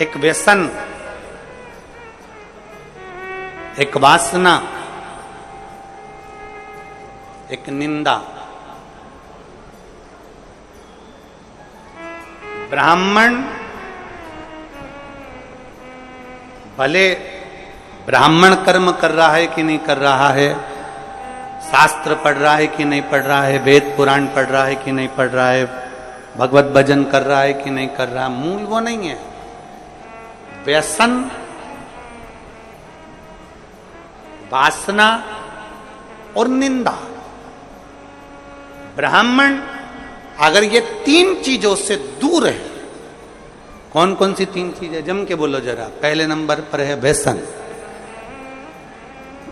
एक व्यसन, एक वासना, एक निंदा। ब्राह्मण भले ब्राह्मण कर्म कर रहा है कि नहीं कर रहा है, शास्त्र पढ़ रहा है कि नहीं पढ़ रहा है, वेद पुराण पढ़ रहा है कि नहीं पढ़ रहा है, भगवत भजन कर रहा है कि नहीं कर रहा, मूल वो नहीं है। व्यसन, वासना और निंदा। ब्राह्मण अगर ये तीन चीजों से दूर है, कौन कौन सी तीन चीजें, जम के बोलो जरा। पहले नंबर पर है व्यसन।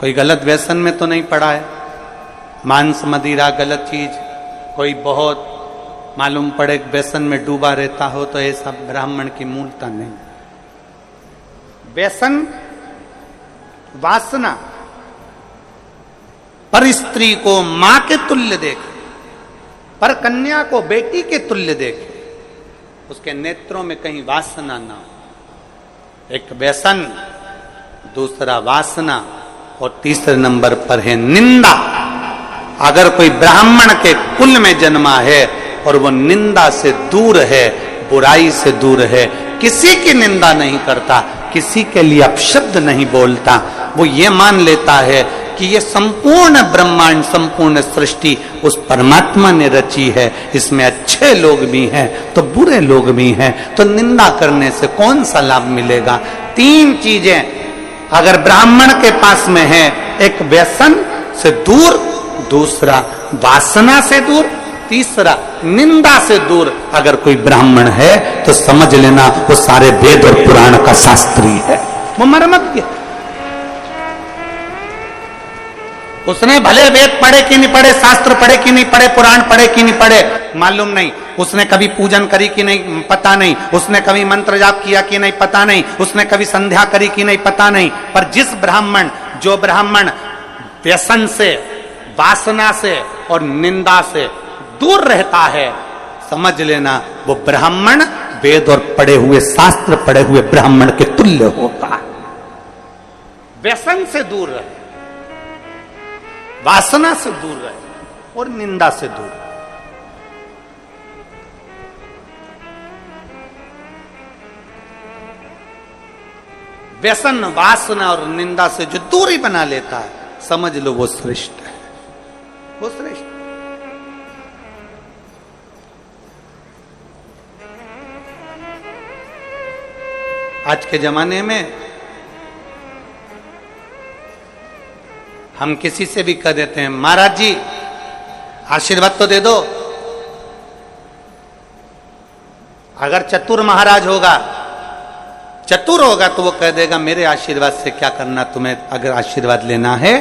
कोई गलत व्यसन में तो नहीं पड़ा है, मांस मदिरा गलत चीज, कोई बहुत मालूम पड़े व्यसन में डूबा रहता हो, तो ये सब ब्राह्मण की मूलता नहीं। व्यसन, वासना, पर स्त्री को मां के तुल्य देखे, पर कन्या को बेटी के तुल्य देखे, उसके नेत्रों में कहीं वासना ना हो। एक व्यसन, दूसरा वासना, और तीसरे नंबर पर है निंदा। अगर कोई ब्राह्मण के कुल में जन्मा है और वो निंदा से दूर है, बुराई से दूर है, किसी की निंदा नहीं करता, किसी के लिए अपशब्द नहीं बोलता, वो ये मान लेता है कि ये संपूर्ण ब्रह्मांड, संपूर्ण सृष्टि उस परमात्मा ने रची है, इसमें अच्छे लोग भी हैं तो बुरे लोग भी हैं, तो निंदा करने से कौन सा लाभ मिलेगा। तीन चीजें अगर ब्राह्मण के पास में है, एक व्यसन से दूर, दूसरा वासना से दूर, तीसरा निंदा से दूर अगर कोई ब्राह्मण है, तो समझ लेना वो सारे वेद और पुराण का शास्त्री है, वो मर्मज्ञ। उसने भले वेद पढ़े कि नहीं पढ़े, शास्त्र पढ़े कि नहीं पढ़े, पुराण पढ़े कि नहीं पढ़े, मालूम नहीं। उसने कभी पूजन करी कि नहीं, पता नहीं। उसने कभी मंत्र जाप किया कि नहीं, पता नहीं। उसने कभी संध्या करी कि नहीं, पता नहीं। पर जिस ब्राह्मण, जो ब्राह्मण व्यसन से, वासना से और निंदा से दूर रहता है, समझ लेना वो ब्राह्मण वेद और पढ़े हुए, शास्त्र पढ़े हुए ब्राह्मण के तुल्य होगा। व्यसन से दूर रहे, वासना से दूर रहे और निंदा से दूर रहे। व्यसन, वासना और निंदा से जो दूरी बना लेता है, समझ लो वो श्रेष्ठ है, वो श्रेष्ठ। आज के जमाने में हम किसी से भी कह देते हैं, महाराज जी आशीर्वाद तो दे दो। अगर चतुर महाराज होगा, चतुर होगा, तो वो कह देगा मेरे आशीर्वाद से क्या करना, तुम्हें अगर आशीर्वाद लेना है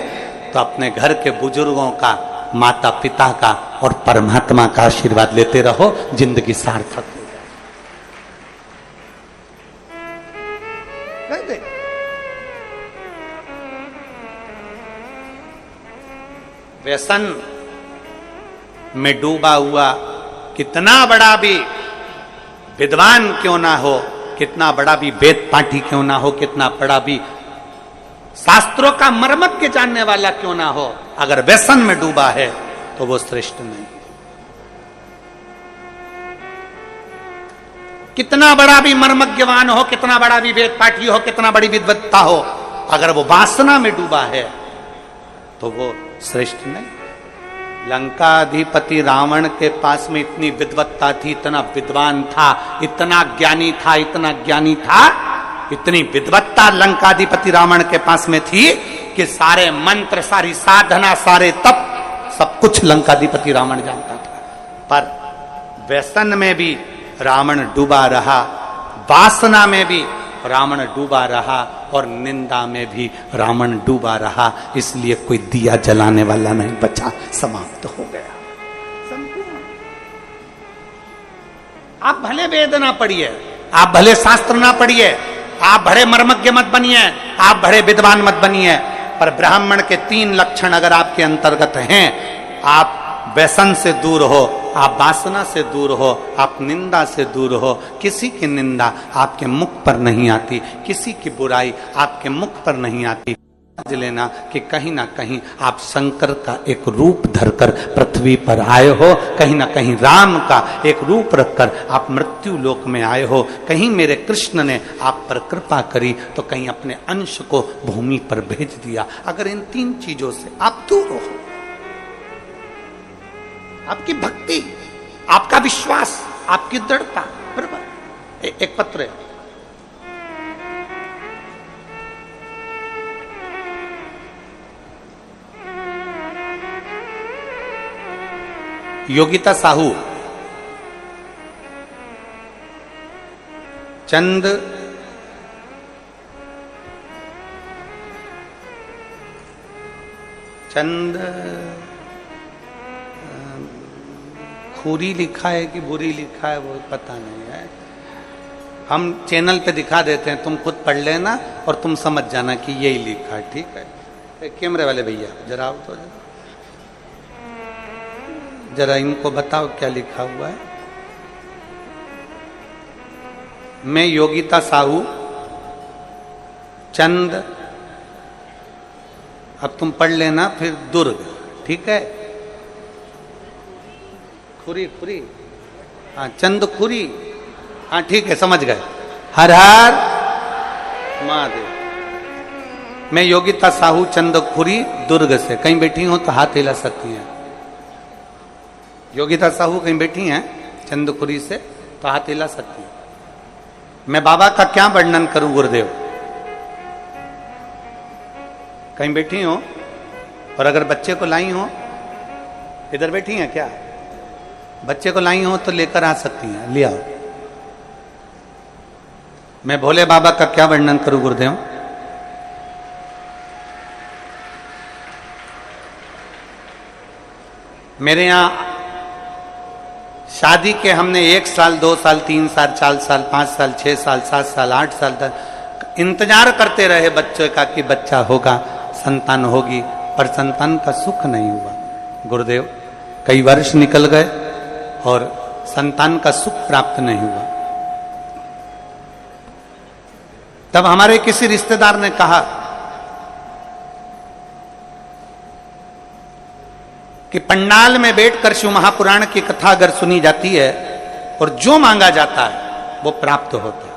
तो अपने घर के बुजुर्गों का, माता पिता का और परमात्मा का आशीर्वाद लेते रहो, जिंदगी सार्थक हो जाए। व्यसन में डूबा हुआ कितना बड़ा भी विद्वान क्यों ना हो, कितना बड़ा भी वेद पाठी क्यों ना हो, कितना बड़ा भी शास्त्रों का मर्मज्ञ जानने वाला क्यों ना हो, अगर व्यसन में डूबा है तो वो श्रेष्ठ नहीं। कितना बड़ा भी मर्मज्ञवान हो, कितना बड़ा भी वेद पाठी हो, कितना बड़ी विद्वत्ता हो, अगर वो वासना में डूबा है तो वो श्रेष्ठ नहीं। लंकाधिपति रावण के पास में इतनी विद्वत्ता थी, इतना विद्वान था, इतना ज्ञानी था, इतना ज्ञानी था, इतनी विद्वत्ता लंकाधिपति रावण के पास में थी कि सारे मंत्र, सारी साधना, सारे तप, सब कुछ लंकाधिपति रावण जानता था। पर व्यसन में भी रावण डूबा रहा, वासना में भी रावण डूबा रहा और निंदा में भी रावण डूबा रहा, इसलिए कोई दिया जलाने वाला नहीं बचा, समाप्त हो गया संपूर्ण। आप भले वेद ना पढ़िए, आप भले शास्त्र ना पढ़िए, आप बड़े मर्मज्ञ मत बनिए, आप बड़े विद्वान मत बनिए, पर ब्राह्मण के 3 लक्षण अगर आपके अंतर्गत हैं, आप व्यसन से दूर हो, आप वासना से दूर हो, आप निंदा से दूर हो। किसी की निंदा आपके मुख पर नहीं आती, किसी की बुराई आपके मुख पर नहीं आती। समझ लेना कि कहीं ना कहीं आप शंकर का एक रूप धरकर पृथ्वी पर आए हो, कहीं ना कहीं राम का एक रूप रखकर आप मृत्यु लोक में आए हो। कहीं मेरे कृष्ण ने आप पर कृपा करी तो कहीं अपने अंश को भूमि पर भेज दिया। अगर इन तीन चीजों से आप दूर हो, आपकी भक्ति, आपका विश्वास, आपकी दृढ़ता, बराबर। एक पत्र है, योगिता साहू, चंद खूरी लिखा है कि बुरी लिखा है वो पता नहीं है। हम चैनल पे दिखा देते हैं, तुम खुद पढ़ लेना और तुम समझ जाना कि यही लिखा है, ठीक है। कैमरे वाले भैया जरा आओ तो जरा इनको बताओ क्या लिखा हुआ है। मैं योगिता साहू, चंद, अब तुम पढ़ लेना फिर दुर्ग, ठीक है। खुरी खुरी, हाँ चंद खुरी, हाँ ठीक है समझ गए। हर हर महादेव। मैं योगिता साहू, चंद खुरी, दुर्ग से। कहीं बैठी हो तो हाथ हिला सकती हैं। योगिता साहू कहीं बैठी हैं चंदखुरी से तो हाथ हिला सकती हैं। मैं बाबा का क्या वर्णन करूं गुरुदेव। कहीं बैठी हो और अगर बच्चे को लाई हो, इधर बैठी हैं क्या, बच्चे को लाई हो तो लेकर आ सकती हैं, ले आओ। मैं भोले बाबा का क्या वर्णन करूं गुरुदेव। मेरे यहां शादी के हमने 1 साल, 2 साल, 3 साल, 4 साल, 5 साल, 6 साल, 7 साल, 8 साल तक इंतजार करते रहे बच्चे का कि बच्चा होगा, संतान होगी, पर संतान का सुख नहीं हुआ गुरुदेव। कई वर्ष निकल गए और संतान का सुख प्राप्त नहीं हुआ। तब हमारे किसी रिश्तेदार ने कहा कि पंडाल में बैठकर शिव महापुराण की कथा अगर सुनी जाती है और जो मांगा जाता है वो प्राप्त होता है।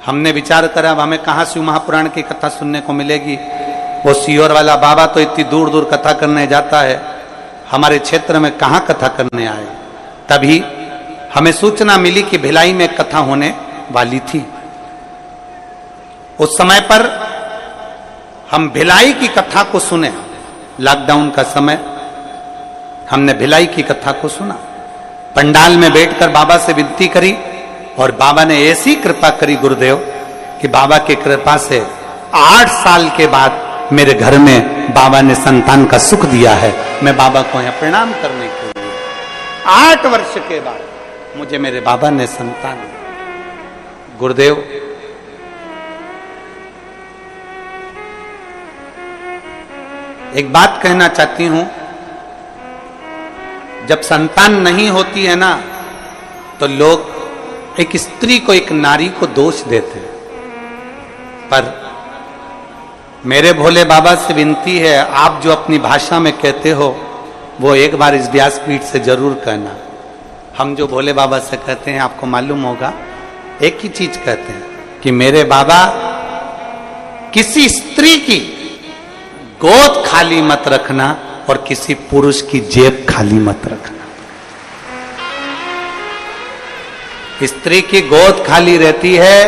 हमने विचार करा अब हमें कहां शिव महापुराण की कथा सुनने को मिलेगी। वो सीहोर वाला बाबा तो इतनी दूर दूर कथा करने जाता है, हमारे क्षेत्र में कहां कथा करने आए। तभी हमें सूचना मिली कि भिलाई में कथा होने वाली थी। उस समय पर हम भिलाई की कथा को सुने। लॉकडाउन का समय हमने भिलाई की कथा को सुना। पंडाल में बैठकर बाबा से विनती करी और बाबा ने ऐसी कृपा करी गुरुदेव कि बाबा की कृपा से 8 साल के बाद मेरे घर में बाबा ने संतान का सुख दिया है। मैं बाबा को यहां प्रणाम करने के लिए 8 वर्ष के बाद मुझे मेरे बाबा ने संतान दिया। गुरुदेव एक बात कहना चाहती हूं, जब संतान नहीं होती है ना तो लोग एक स्त्री को, एक नारी को दोष देते हैं। पर मेरे भोले बाबा से विनती है, आप जो अपनी भाषा में कहते हो वो एक बार इस व्यासपीठ से जरूर कहना। हम जो भोले बाबा से कहते हैं आपको मालूम होगा, एक ही चीज कहते हैं कि मेरे बाबा किसी स्त्री की गोद खाली मत रखना और किसी पुरुष की जेब खाली मत रखना। स्त्री की गोद खाली रहती है।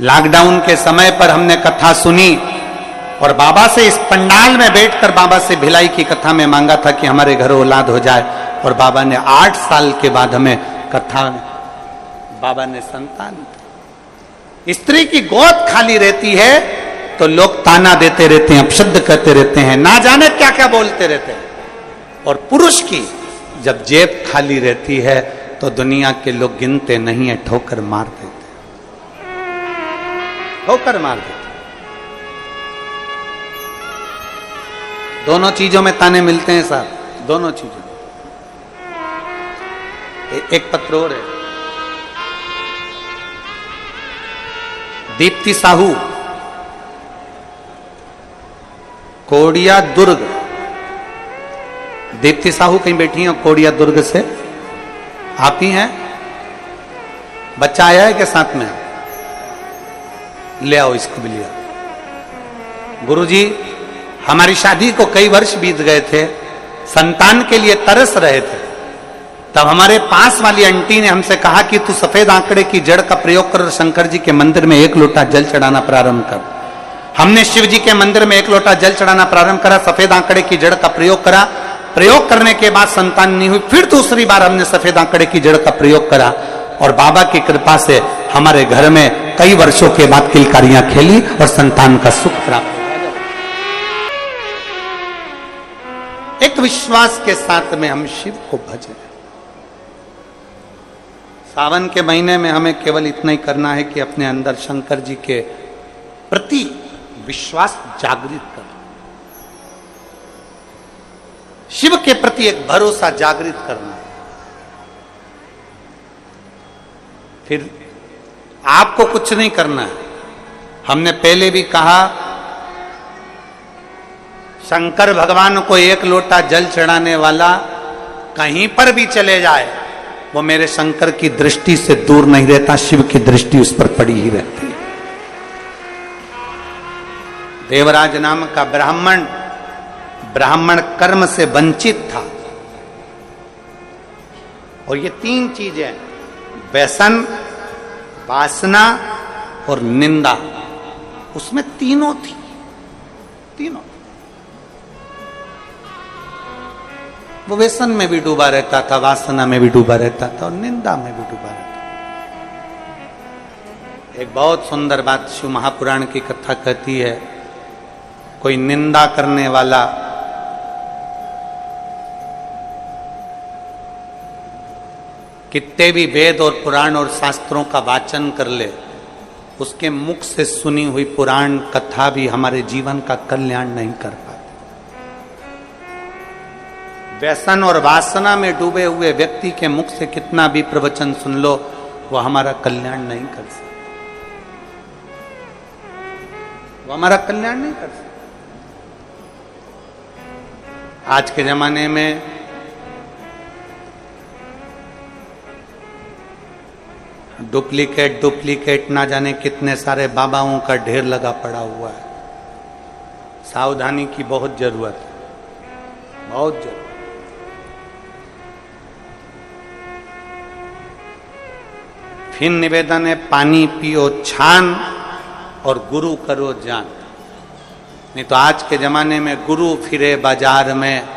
लॉकडाउन के समय पर हमने कथा सुनी और बाबा से इस पंडाल में बैठकर बाबा से भिलाई की कथा में मांगा था कि हमारे घर औलाद हो जाए, और बाबा ने 8 साल के बाद हमें कथा में बाबा ने संतान दी। स्त्री की गोद खाली रहती है तो लोग ताना देते रहते हैं, अपशब्द कहते रहते हैं, ना जाने क्या क्या बोलते रहते हैं। और पुरुष की जब जेब खाली रहती है तो दुनिया के लोग गिनते नहीं है, ठोकर मार देते, ठोकर मार देते। दोनों चीजों में ताने मिलते हैं साहब। दोनों चीजें। एक पत्र और है, दीप्ति साहू, कोडिया दुर्ग। दीप्ति साहू कहीं बैठी हैं कोडिया दुर्ग से, आप ही हैं? बच्चा आया है क्या साथ में? ले आओ, इसको भी ले आओ। गुरुजी, हमारी शादी को कई वर्ष बीत गए थे, संतान के लिए तरस रहे थे, तब हमारे पास वाली आंटी ने हमसे कहा कि तू सफेद आंकड़े की जड़ का प्रयोग कर, शंकर जी के मंदिर में 1 लोटा जल चढ़ाना प्रारंभ कर। हमने शिव जी के मंदिर में 1 लोटा जल चढ़ाना प्रारंभ करा, सफेद आंकड़े की जड़ का प्रयोग करा। प्रयोग करने के बाद संतान नहीं हुई, फिर दूसरी बार हमने सफेद आंकड़े की जड़ का प्रयोग करा, और बाबा की कृपा से हमारे घर में कई वर्षों के बाद किलकारियां खेली और संतान का सुख प्राप्त। एक विश्वास के साथ में हम शिव को भजें। सावन के महीने में हमें केवल इतना ही करना है कि अपने अंदर शंकर जी के प्रति विश्वास जागृत कर, शिव के प्रति एक भरोसा जागृत करना। फिर आपको कुछ नहीं करना है। हमने पहले भी कहा, शंकर भगवान को 1 लोटा जल चढ़ाने वाला कहीं पर भी चले जाए, वो मेरे शंकर की दृष्टि से दूर नहीं रहता, शिव की दृष्टि उस पर पड़ी ही रहती है। देवराज नाम का ब्राह्मण कर्म से वंचित था, और ये 3 चीजें, व्यसन, वासना और निंदा, उसमें तीनों थी, तीनों। वो व्यसन में भी डूबा रहता था, वासना में भी डूबा रहता था, और निंदा में भी डूबा रहता था। एक बहुत सुंदर बात शिव महापुराण की कथा कहती है, कोई निंदा करने वाला कितने भी वेद और पुराण और शास्त्रों का वाचन कर ले, उसके मुख से सुनी हुई पुराण कथा भी हमारे जीवन का कल्याण नहीं कर पाती। व्यसन और वासना में डूबे हुए व्यक्ति के मुख से कितना भी प्रवचन सुन लो, वो हमारा कल्याण नहीं कर सकता, वो हमारा कल्याण नहीं कर सकता। आज के जमाने में डुप्लीकेट ना जाने कितने सारे बाबाओं का ढेर लगा पड़ा हुआ है। सावधानी की बहुत जरूरत है, बहुत जरूरत। फिर निवेदन है, पानी पियो छान और गुरु करो जान। नहीं तो आज के जमाने में गुरु फिरे बाजार में,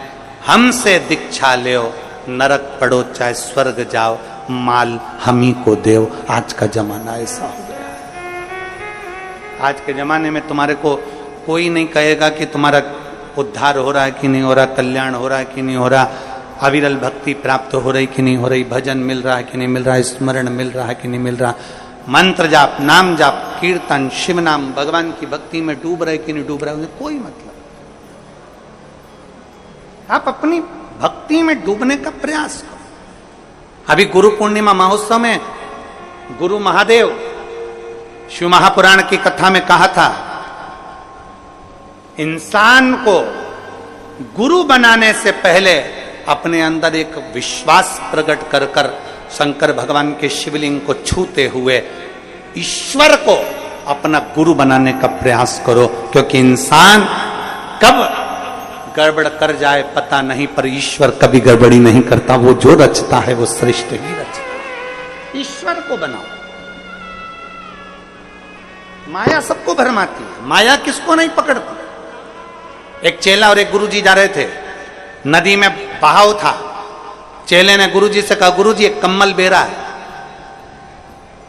हमसे दीक्षा लो, नरक पड़ो चाहे स्वर्ग जाओ, माल हमी को देव। आज का जमाना ऐसा हो गया है। आज के जमाने में तुम्हारे को कोई नहीं कहेगा कि तुम्हारा उद्धार हो रहा है कि नहीं हो रहा, कल्याण हो रहा है कि नहीं हो रहा, अविरल भक्ति प्राप्त हो रही कि नहीं हो रही, भजन मिल रहा है कि नहीं मिल रहा, स्मरण मिल रहा है कि नहीं मिल रहा, मंत्र जाप, नाम जाप, कीर्तन, शिव नाम, भगवान की भक्ति में डूब रहे कि नहीं डूब रहे, उन्हें कोई मतलब। आप अपनी भक्ति में डूबने का प्रयास करो। अभी गुरु पूर्णिमा महोत्सव में गुरु महादेव शिव महापुराण की कथा में कहा था, इंसान को गुरु बनाने से पहले अपने अंदर एक विश्वास प्रकट कर कर शंकर भगवान के शिवलिंग को छूते हुए ईश्वर को अपना गुरु बनाने का प्रयास करो, क्योंकि इंसान कब गड़बड़ कर जाए पता नहीं, पर ईश्वर कभी गड़बड़ी नहीं करता। वो जो रचता है वो श्रेष्ठ ही रचता है। ईश्वर को बनाओ। माया सबको भरमाती है, माया किसको नहीं पकड़ती। एक चेला और एक गुरुजी जा रहे थे, नदी में बहाव था। चेले ने गुरुजी से कहा, गुरुजी एक कम्मल बेरा है।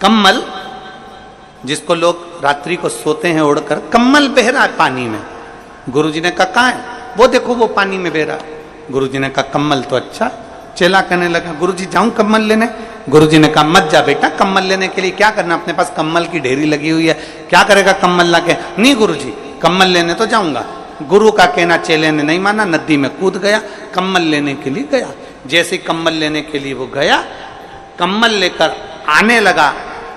कम्मल जिसको लोग रात्रि को सोते हैं ओढ़कर, कम्मल बह रहा है पानी में। गुरुजी ने कहा, कहाँ है? वो देखो वो पानी में बह रहा। गुरुजी ने कहा, कम्मल तो अच्छा। चेला कहने लगा, गुरुजी जाऊं कम्मल लेने? गुरुजी ने कहा, मत जा बेटा, कम्मल लेने के लिए क्या करना, अपने पास कम्मल की ढेरी लगी हुई है, क्या करेगा कम्मल लाके? नहीं गुरुजी, कम्मल लेने तो जाऊंगा, गुरु का कहना चेले ने नहीं माना, नदी में कूद गया, कम्बल लेने के लिए गया। जैसे कम्बल लेने के लिए वो गया, कम्बल लेकर आने लगा,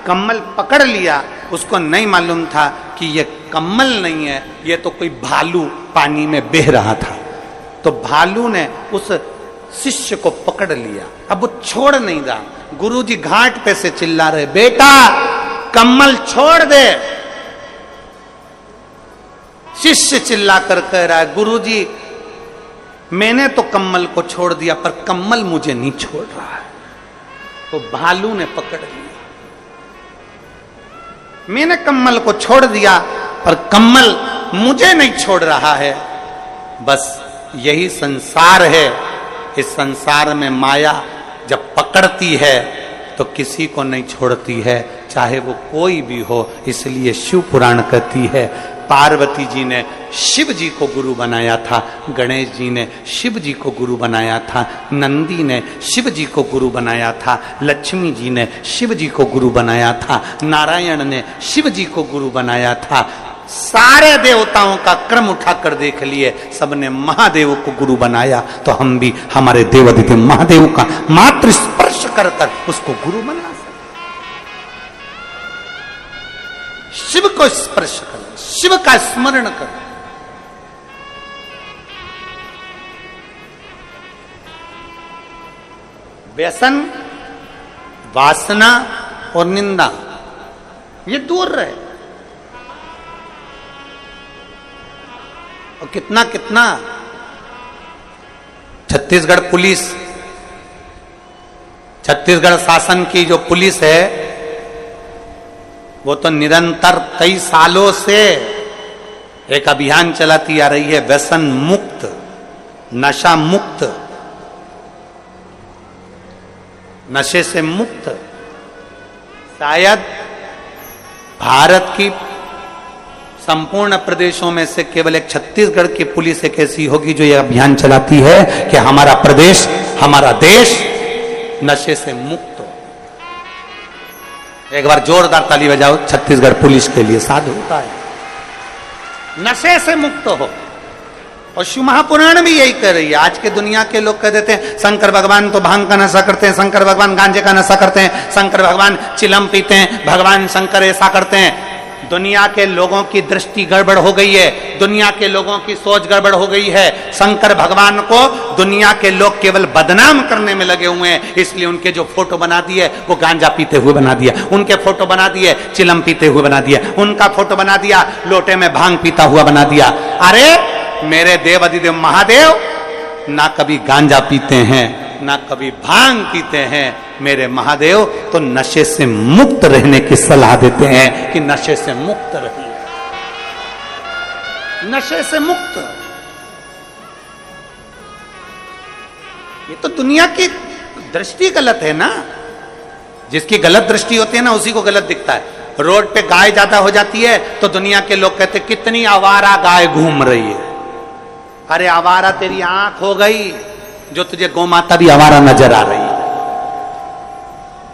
कम्बल पकड़ लिया। उसको नहीं मालूम था कि ये कम्बल नहीं है, ये तो कोई भालू पानी में बह रहा था। तो भालू ने उस शिष्य को पकड़ लिया, अब वो छोड़ नहीं रहा। गुरुजी घाट पे से चिल्ला रहे, बेटा कम्बल छोड़ दे। शिष्य चिल्ला कर कह रहा है, गुरुजी मैंने तो कम्बल को छोड़ दिया पर कम्बल मुझे नहीं छोड़ रहा है। तो भालू ने पकड़ लिया, मैंने कम्बल को छोड़ दिया पर कम्बल मुझे नहीं छोड़ रहा है। बस यही संसार है। इस संसार में माया जब पकड़ती है तो किसी को नहीं छोड़ती है, चाहे वो कोई भी हो। इसलिए शिव पुराण कहती है, पार्वती जी ने शिव जी को गुरु बनाया था, गणेश जी ने शिव जी को गुरु बनाया था, नंदी ने शिव जी को गुरु बनाया था, लक्ष्मी जी ने शिव जी को गुरु बनाया था, नारायण ने शिव जी को गुरु बनाया था। सारे देवताओं का क्रम उठाकर देख लिए, सबने महादेव को गुरु बनाया। तो हम भी हमारे देवादिदेव महादेव का मात्र स्पर्श कर कर उसको गुरु बना सकते। शिव को स्पर्श कर, शिव का स्मरण कर। व्यसन, वासना और निंदा ये दूर रहे। और कितना कितना छत्तीसगढ़ पुलिस, छत्तीसगढ़ शासन की जो पुलिस है वो तो निरंतर कई सालों से एक अभियान चलाती आ रही है, व्यसन मुक्त, नशा मुक्त, नशे से मुक्त। शायद भारत की संपूर्ण प्रदेशों में से केवल एक छत्तीसगढ़ की पुलिस एक ऐसी होगी जो यह अभियान चलाती है कि हमारा प्रदेश, हमारा देश नशे से मुक्त हो। एक बार जोरदार ताली बजाओ छत्तीसगढ़ पुलिस के लिए, साधु होता है, नशे से मुक्त हो। और शिव महापुराण भी यही कह रही है। आज के दुनिया के लोग कह देते हैं शंकर भगवान तो भांग का नशा करते हैं, शंकर भगवान गांजे का नशा करते हैं, शंकर भगवान चिलम पीते हैं, भगवान शंकर ऐसा करते हैं। दुनिया के लोगों की दृष्टि गड़बड़ हो गई है, दुनिया के लोगों की सोच गड़बड़ हो गई है। शंकर भगवान को दुनिया के लोग केवल बदनाम करने में लगे हुए हैं, इसलिए उनके जो फोटो बना दिए वो गांजा पीते हुए बना दिया, उनके फोटो बना दिए चिलम पीते हुए बना दिया, उनका फोटो बना दिया लोटे में भांग पीता हुआ बना दिया। अरे मेरे देव अधिदेव महादेव ना कभी गांजा पीते हैं ना कभी भांग पीते हैं। मेरे महादेव तो नशे से मुक्त रहने की सलाह देते हैं कि नशे से मुक्त रहिए, नशे से मुक्त। ये तो दुनिया की दृष्टि गलत है ना, जिसकी गलत दृष्टि होती है ना उसी को गलत दिखता है। रोड पे गाय ज्यादा हो जाती है तो दुनिया के लोग कहते कितनी आवारा गाय घूम रही है। अरे आवारा तेरी आंख हो गई जो तुझे गौ माता भी आवारा नजर आ रही है।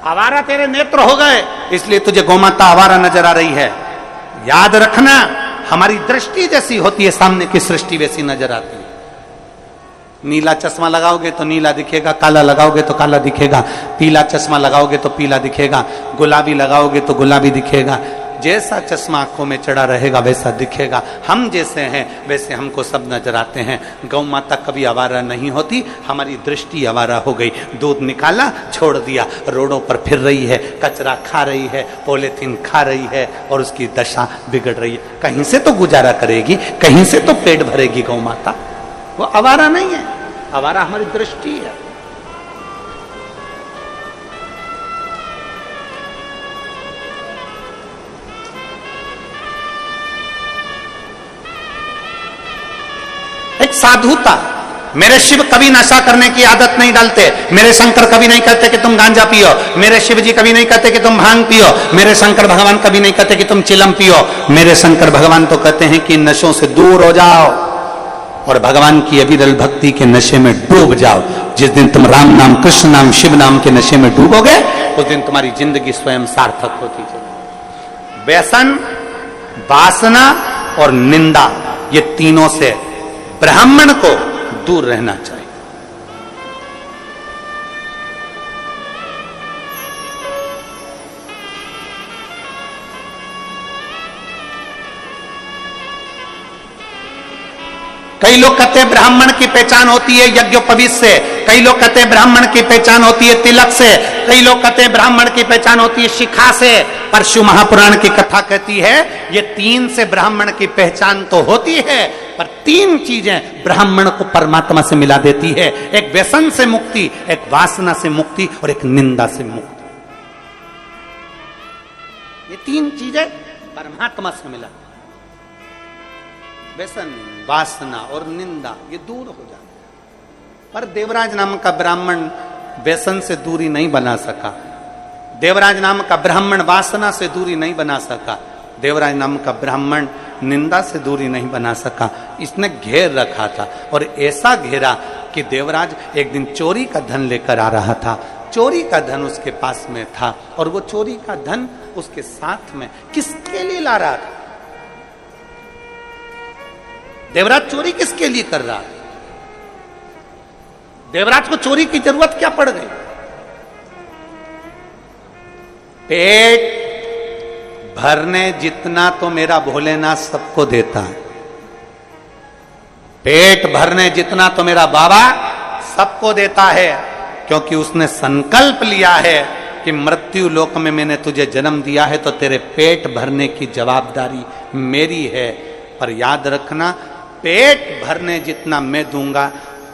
आवारा तेरे नेत्र हो गए इसलिए तुझे गौ माता आवारा नजर आ रही है। याद रखना, हमारी दृष्टि जैसी होती है सामने की सृष्टि वैसी नजर आती है। नीला चश्मा लगाओगे तो नीला दिखेगा, काला लगाओगे तो काला दिखेगा, पीला चश्मा लगाओगे तो पीला दिखेगा, गुलाबी लगाओगे तो गुलाबी दिखेगा। जैसा चश्मा आंखों में चढ़ा रहेगा वैसा दिखेगा। हम जैसे हैं वैसे हमको सब नजर आते हैं। गौ माता कभी आवारा नहीं होती, हमारी दृष्टि आवारा हो गई। दूध निकाला छोड़ दिया, रोडों पर फिर रही है, कचरा खा रही है, पॉलीथीन खा रही है और उसकी दशा बिगड़ रही है। कहीं से तो गुजारा करेगी, कहीं से तो पेट भरेगी गौ माता। वो आवारा नहीं है, आवारा हमारी दृष्टि है। एक साधुता, मेरे शिव कभी नशा करने की आदत नहीं डालते, मेरे शंकर कभी नहीं कहते कि तुम गांजा पियो, मेरे शिव जी कभी नहीं कहते कि तुम भांग पियो, मेरे शंकर भगवान कभी नहीं कहते कि तुम चिलम पियो। मेरे शंकर भगवान तो कहते हैं कि नशों से दूर हो जाओ और भगवान की अविरल भक्ति के नशे में डूब जाओ। जिस दिन तुम राम नाम, कृष्ण नाम, शिव नाम के नशे में डूबोगे उस दिन तुम्हारी जिंदगी स्वयं सार्थक होती चलेगी। व्यसन, वासना और निंदा, ये तीनों से ब्राह्मण को दूर रहना चाहिए। कई लोग कहते हैं ब्राह्मण की पहचान होती है यज्ञोपवीत से, कई लोग कहते हैं ब्राह्मण की पहचान होती है तिलक से, कई लोग कहते हैं ब्राह्मण की पहचान होती है शिखा से। पर शिव महापुराण की कथा कहती है ये तीन से ब्राह्मण की पहचान तो होती है, पर तीन चीजें ब्राह्मण को परमात्मा से मिला देती है। एक व्यसन से मुक्ति, एक वासना से मुक्ति और एक निंदा से मुक्ति। ये तीन चीजें परमात्मा से मिला, व्यसन, वासना और निंदा, ये दूर हो जाता। पर देवराज नाम का ब्राह्मण व्यसन से दूरी नहीं बना सका, देवराज नाम का ब्राह्मण वासना से दूरी नहीं बना सका, देवराज नाम का ब्राह्मण निंदा से दूरी नहीं बना सका। इसने घेर रखा था और ऐसा घेरा कि देवराज एक दिन चोरी का धन लेकर आ रहा था, चोरी का धन उसके पास में था और वो चोरी का धन उसके साथ में किसके लिए ला रहा था? देवराज चोरी किसके लिए कर रहा है? देवराज को चोरी की जरूरत क्या पड़ गई? पेट भरने जितना तो मेरा भोलेनाथ सबको देता है, पेट भरने जितना तो मेरा बाबा सबको देता है, क्योंकि उसने संकल्प लिया है कि मृत्यु लोक में मैंने तुझे जन्म दिया है तो तेरे पेट भरने की जवाबदारी मेरी है। पर याद रखना, पेट भरने जितना मैं दूंगा,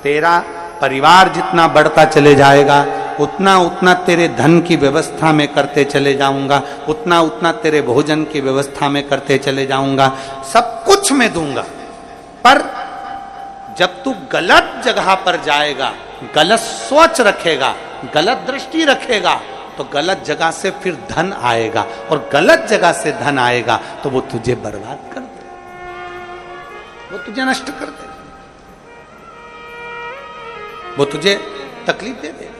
तेरा परिवार जितना बढ़ता चले जाएगा, उतना उतना तेरे धन की व्यवस्था में करते चले जाऊंगा, उतना उतना तेरे भोजन की व्यवस्था में करते चले जाऊंगा, सब कुछ मैं दूंगा। पर जब तू गलत जगह पर जाएगा, गलत सोच रखेगा, गलत दृष्टि रखेगा, तो गलत जगह से फिर धन आएगा और गलत जगह से धन आएगा तो वो तुझे बर्बाद कर दे, वो तुझे नष्ट कर दे, वो तुझे तकलीफ दे देगा।